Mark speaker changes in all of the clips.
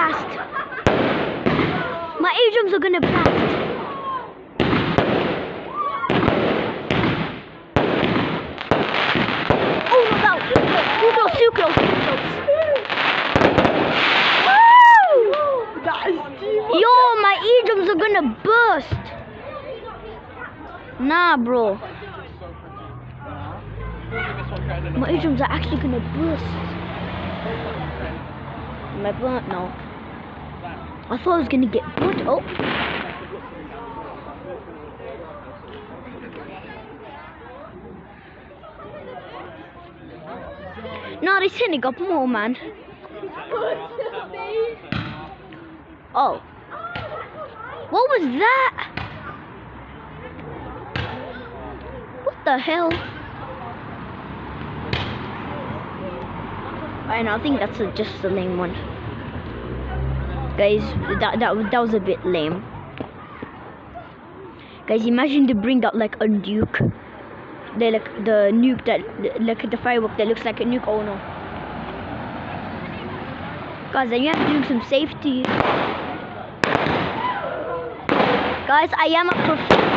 Speaker 1: blast. My eardrums are gonna blast. Oh no, too close, too close, too close. Woo! Yo, my eardrums are gonna burst. Nah, bro. My eardrums are actually gonna burst. Am I burnt? No. I thought I was gonna get burnt. Oh. No, they sending up more, man. Oh. What was that? What the hell? I know, I think that's just a lame one. Guys, that was a bit lame. Guys, imagine they bring out like a nuke. They like the nuke that like the firework that looks like a nuke. Oh no. Guys, then you have to do some safety. Guys, I am a professional.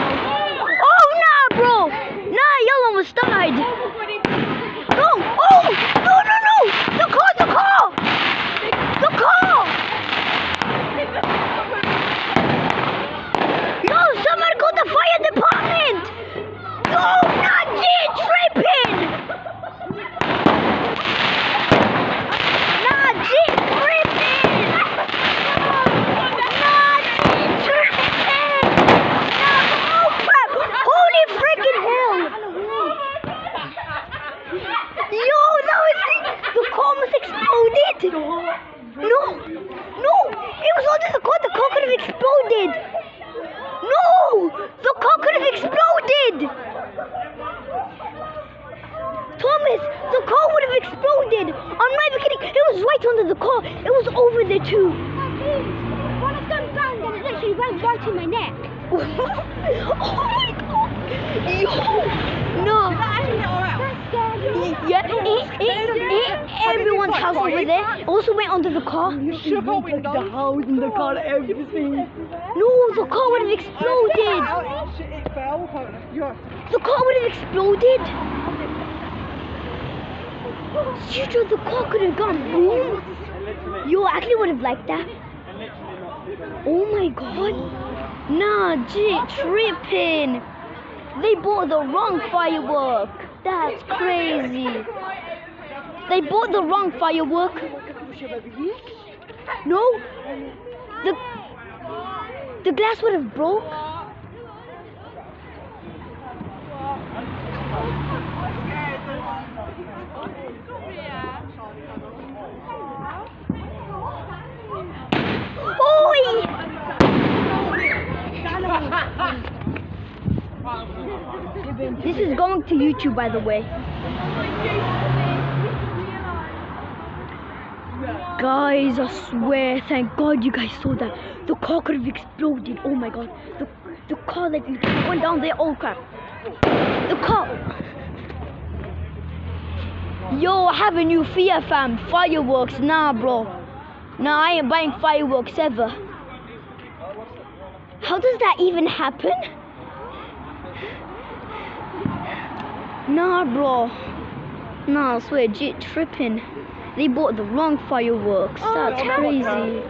Speaker 1: Oh nah, bro! Nah, y'all almost died. No! Oh! No! No! No! The car! The car! The car! No! Someone call the fire department! No! Not G tripping! Not G tripping! Not G tripping! Oh crap! Holy freaking hell! Yo, that was the car almost exploded! No! No! It was under the car could have exploded! No! The car could have exploded! Thomas, the car would have exploded! I'm not even kidding, it was right under the car! It was over there too!
Speaker 2: When I've done bang, then it literally went right in my neck.
Speaker 1: Oh my god! Yo! No! Yeah, everyone's house over there. Also went under the car.
Speaker 3: She broke the house and the car, everything.
Speaker 1: No, the car would have exploded.
Speaker 3: It fell. Yeah.
Speaker 1: The car would have exploded. Seriously, the car could have gone boom. You actually would have liked that. Oh my god. Nah, G tripping. They bought the wrong firework. That's crazy. They bought the wrong firework. No. The glass would have broke. Oi! This is going to YouTube, by the way. Guys, I swear, thank God you guys saw that. The car could have exploded. Oh my god. The car like went down there. Oh crap. The car. Yo, I have a new fear, fam. Fireworks. Nah, bro. Nah, I ain't buying fireworks ever. How does that even happen? Nah, bro. Nah, I swear, G tripping. They bought the wrong fireworks. That's crazy.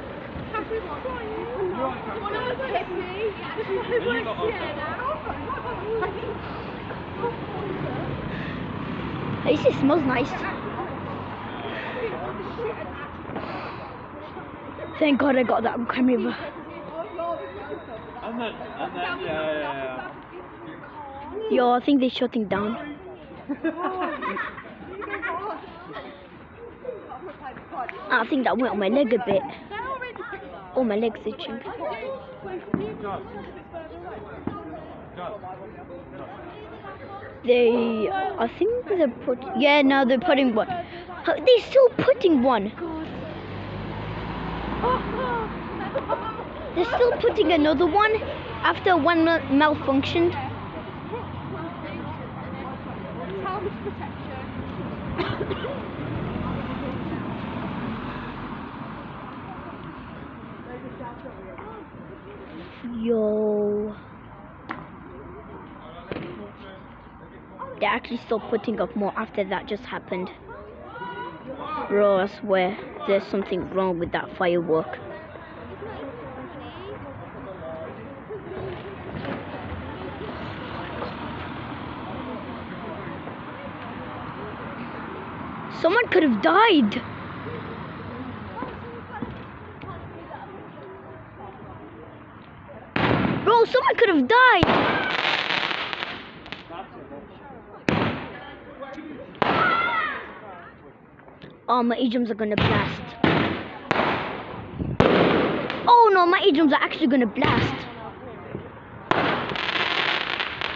Speaker 1: At least it smells nice. Thank God I got that on camera.
Speaker 4: And then, yeah.
Speaker 1: Yo, I think they're shutting down. I think that went on my leg a bit. Oh, my leg's itching. I think they're yeah, no, they're putting one. They're still putting one. They're still putting another one after one malfunctioned. Yo. They actually stopped putting up more after that just happened. Bro, I swear, there's something wrong with that firework. Someone could have died. Bro, someone could have died. Oh, my eardrums are gonna blast. Oh no, my eardrums are actually gonna blast.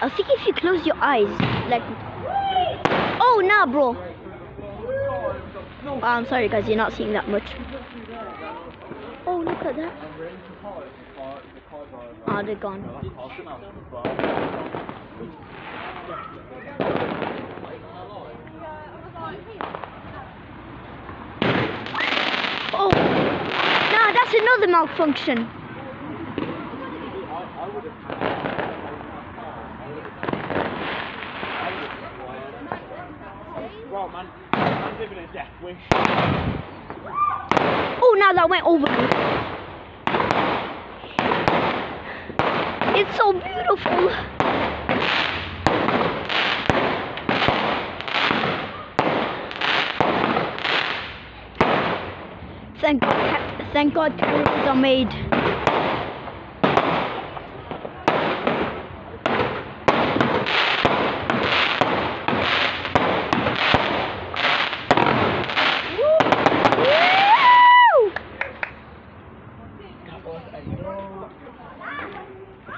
Speaker 1: I think if you close your eyes, like... Oh, nah, bro. Oh, I'm sorry guys, you're not seeing that much. Oh, look at that. Oh, they're gone. Oh, nah, that's another malfunction. Oh, now that went over. It's so beautiful. Thank God cameras are made.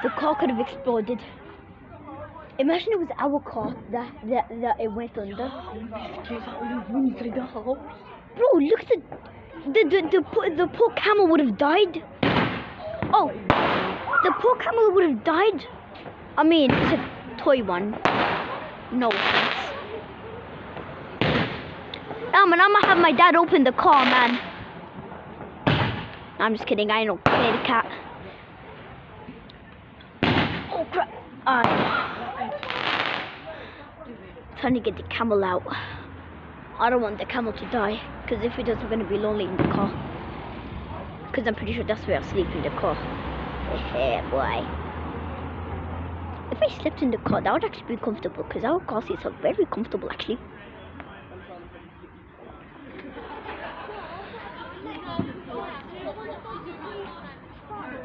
Speaker 1: The car could have exploded. Imagine it was our car that it went under. Bro, look at the poor camel would have died. Oh, the poor camel would have died. I mean, it's a toy one. No offense. Nah, man, I'm gonna have my dad open the car, man. I'm just kidding. I don't play the cat. Oh crap! Trying to get the camel out. I don't want the camel to die, because if it does, we're gonna be lonely in the car. Because I'm pretty sure that's where I sleep, in the car. Yeah, boy. If I slept in the car, that would actually be comfortable, because our car seats are very comfortable, actually.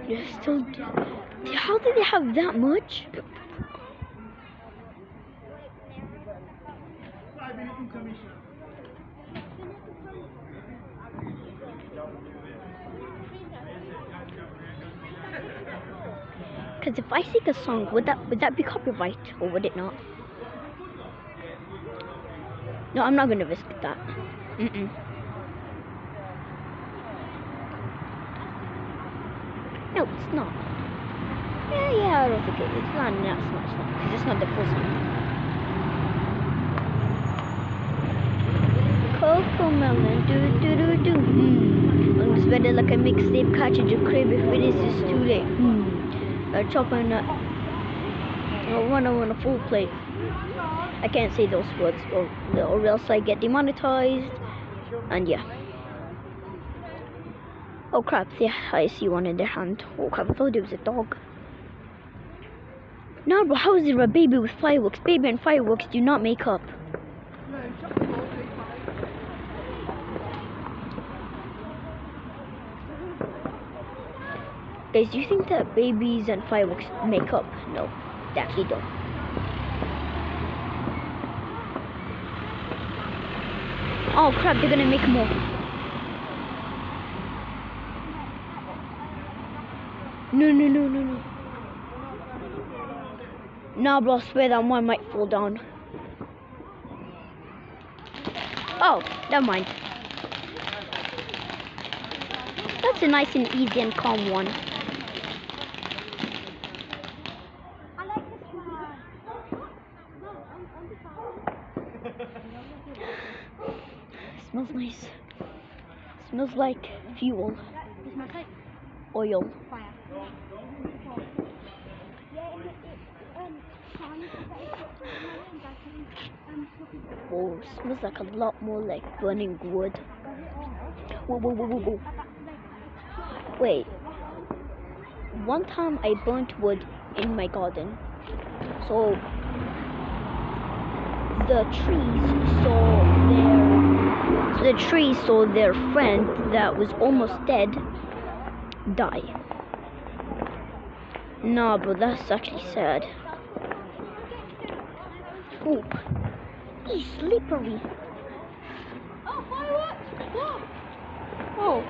Speaker 1: They're still... How did they have that much? Because if I sing a song, would that be copyright or would it not? No, I'm not gonna risk that. No, it's not. Yeah, I don't think it is. It's not. Because it's not the full song. Cocomelon, do. Looks better like a mixtape cartridge of crib if it is just too late. A chopper nut. Or one on a full plate. I can't say those words or else I get demonetized. And yeah. Oh crap, yeah, I see one in their hand. Oh crap, I thought it was a dog. No, but how is there a baby with fireworks? Baby and fireworks do not make up. Guys, do you think that babies and fireworks make up? No, they actually don't. Oh crap, they're gonna make more. No. Nah, bro, I swear that one might fall down. Oh, never mind. That's a nice and easy and calm one.
Speaker 2: I like this one.
Speaker 1: Smells nice. Smells like fuel.
Speaker 2: It smells like...
Speaker 1: oil.
Speaker 2: Fire.
Speaker 1: Whoa, smells like a lot more like burning wood. Whoa, whoa, whoa, whoa, whoa. Wait. One time I burnt wood in my garden. So the trees saw their friend that was almost dead die. Nah, bro, that's actually sad. Ooh, he's slippery.
Speaker 2: Oh, fireworks! Look!
Speaker 1: Oh,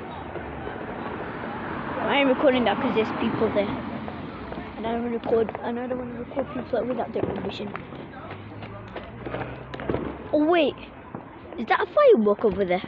Speaker 1: I am recording that because there's people there, and I don't want to record people without their permission. Oh wait, is that a firework over there?